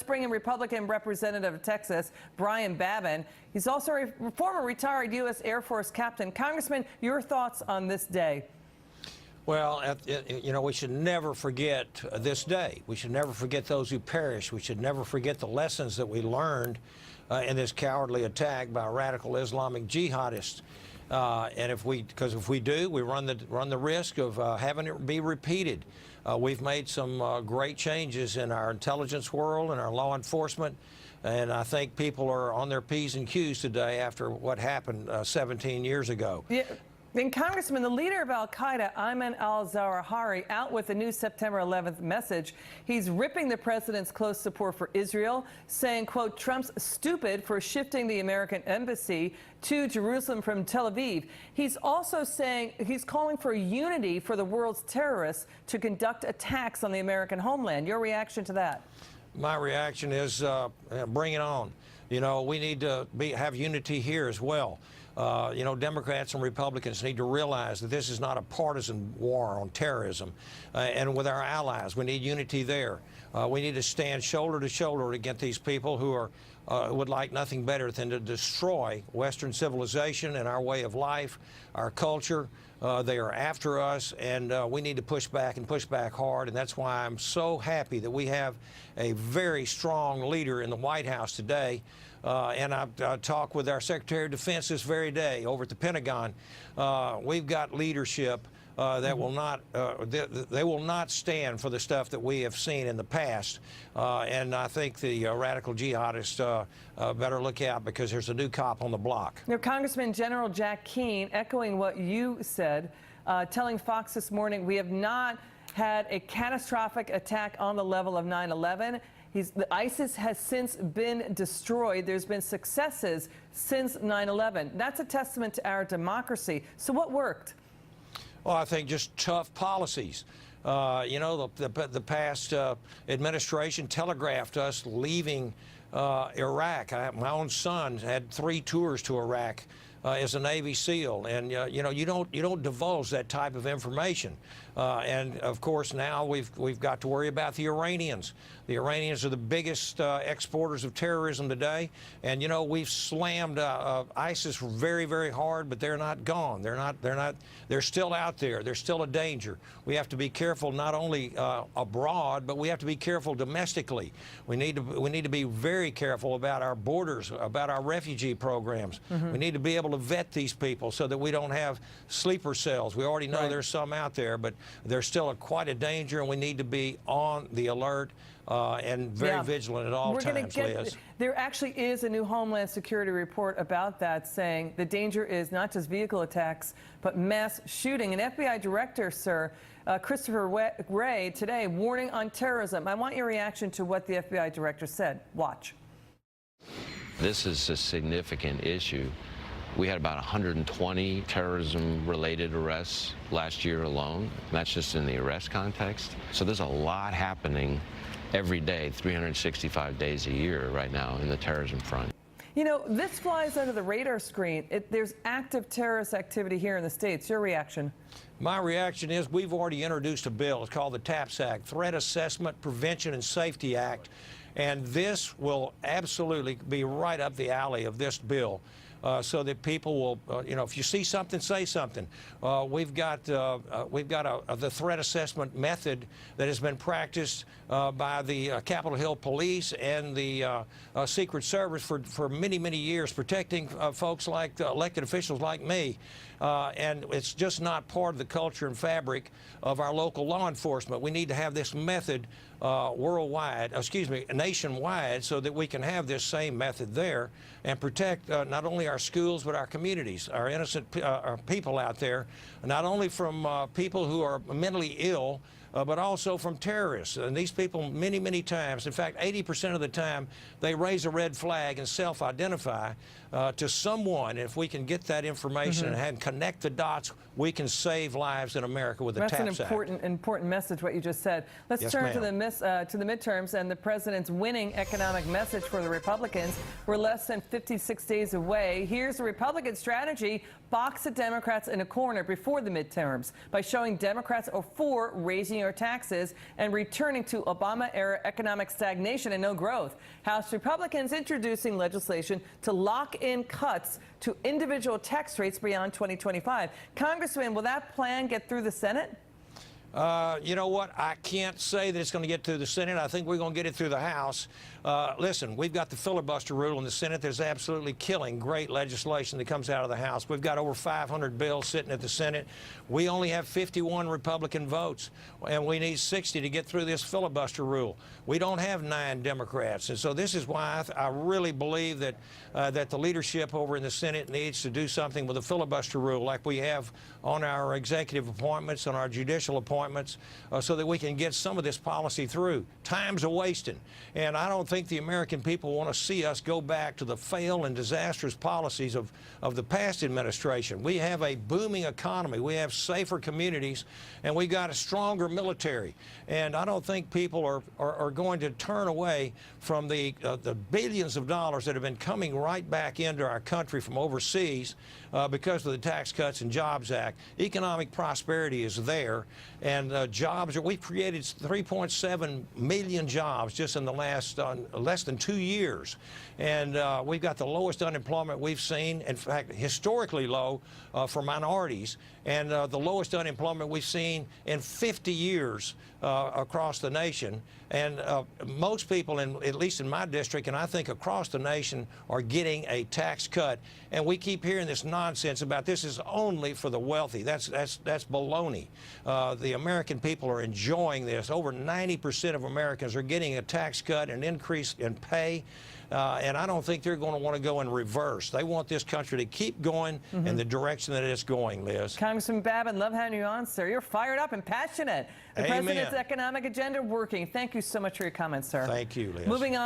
bring in Republican Representative of Texas, Babin. He's also a former retired U.S. Air Force captain. Congressman, your thoughts on this day? Well, you know, we should never forget this day. We should never forget those who perished. We should never forget the lessons that we learned in this cowardly attack by radical Islamic jihadists. And because if we do, we run the risk of having it be repeated. We've made some great changes in our intelligence world and our law enforcement, and I think people are on their P's and Q's today after what happened 17 years ago. Yeah. And Congressman, the leader of al-Qaeda, Ayman al-Zawahiri, out with a new September 11th message. He's ripping the president's close support for Israel, saying, quote, Trump's stupid for shifting the American embassy to Jerusalem from Tel Aviv. He's also saying he's calling for unity for the world's terrorists to conduct attacks on the American homeland. Your reaction to that? My reaction is bring it on. You know, we need to have unity here as well. You know, Democrats and Republicans need to realize that this is not a partisan war on terrorism. And with our allies, we need unity there. We need to stand shoulder to shoulder against these people who are would like nothing better than to destroy Western civilization and our way of life, our culture. They are after us, and we need to push back and push back hard. And that's why I'm so happy that we have a very strong leader in the White House today. And I've talked with our Secretary of Defense this very day over at the Pentagon. We've got leadership that will not they will not stand for the stuff that we have seen in the past. And I think the radical jihadists better look out, because there's a new cop on the block. Now, Congressman General Jack Keane, echoing what you said, telling Fox this morning, we have not had a catastrophic attack on the level of 9/11. The ISIS has since been destroyed. There's been successes since 9/11. That's a testament to our democracy. So what worked? Well, I think just tough policies. You know, the past administration telegraphed us leaving Iraq. My own son had 3 tours to Iraq as a Navy SEAL, and you know, you don't divulge that type of information. And of course, now we've got to worry about the Iranians. The Iranians are the biggest exporters of terrorism today, and you know, we've slammed ISIS very, very hard, but they're not gone. They're still out there. They're still a danger. We have to be careful not only abroad, but we have to be careful domestically. We need to be very careful about our borders, about our refugee programs. We need to be able to vet these people so that we don't have sleeper cells. We already know there's some out there, but they're still quite a danger, and we need to be on the alert and very vigilant at all times, Liz. There actually is a new Homeland Security report about that, saying the danger is not just vehicle attacks, but mass shooting. An FBI director, sir, Christopher Wray, today warning on terrorism. I want your reaction to what the FBI director said. Watch. This is a significant issue. We had about 120 terrorism-related arrests last year alone. That's just in the arrest context. So there's a lot happening every day, 365 days a year right now in the terrorism front. You know, this flies under the radar screen. There's active terrorist activity here in the States. Your reaction? My reaction is we've already introduced a bill. It's called the TAPS Act, Threat Assessment, Prevention, and Safety Act. And this will absolutely be right up the alley of this bill. So that people will, you know, if you see something, say something. We've got the threat assessment method that has been practiced by the Capitol Hill Police and the Secret Service for many, many years, protecting folks like elected officials like me. And it's just not part of the culture and fabric of our local law enforcement. We need to have this method nationwide, so that we can have this same method there and protect not only our schools, but our communities, our innocent our people out there, not only from people who are mentally ill, but also from terrorists. And these people, many, many times, in fact, 80% of the time, they raise a red flag and self-identify to someone. If we can get that information and connect the dots, we can save lives in America with the TAPS Act. That's an important message, what you just said. Let's turn to the midterms and the president's winning economic message for the Republicans. We're less than 56 days away. Here's the Republican strategy: box the Democrats in a corner before the midterms by showing Democrats are for raising our taxes and returning to Obama-era economic stagnation and no growth. House Republicans introducing legislation to lock in cuts to individual tax rates beyond 2025. Congressman, will that plan get through the Senate? You know what? I can't say that it's going to get through the Senate. I think we're going to get it through the House. Listen, we've got the filibuster rule in the Senate. There's absolutely killing great legislation that comes out of the House. We've got over 500 bills sitting at the Senate. We only have 51 Republican votes, and we need 60 to get through this filibuster rule. We don't have 9 Democrats, and so this is why I really believe that that the leadership over in the Senate needs to do something with the filibuster rule, like we have on our executive appointments, on our judicial appointments, so that we can get some of this policy through. Time's a wasting, and I don't think the American people want to see us go back to the failed and disastrous policies of the past administration. We have a booming economy. We have safer communities, and we got a stronger military. And I don't think people are going to turn away from the billions of dollars that have been coming right back into our country from overseas because of the Tax Cuts and Jobs Act. Economic prosperity is there, and jobs, we've created 3.7 million jobs just in the last less than 2 years. And we've got the lowest unemployment we've seen, in fact, historically low for minorities, and the lowest unemployment we've seen in 50 years across the nation. And most people, at least in my district, and I think across the nation, are getting a tax cut. And we keep hearing this nonsense about this is only for the wealthy. That's baloney. The American people are enjoying this. Over 90% of Americans are getting a tax cut, an increase in pay. And I don't think they're going to want to go in reverse. They want this country to keep going in the direction that it's going, Liz. Congressman Babin, love having you on, sir. You're fired up and passionate. The Amen. president's economic agenda working. Thank you so much for your comments, sir. Thank you, Liz. Moving on.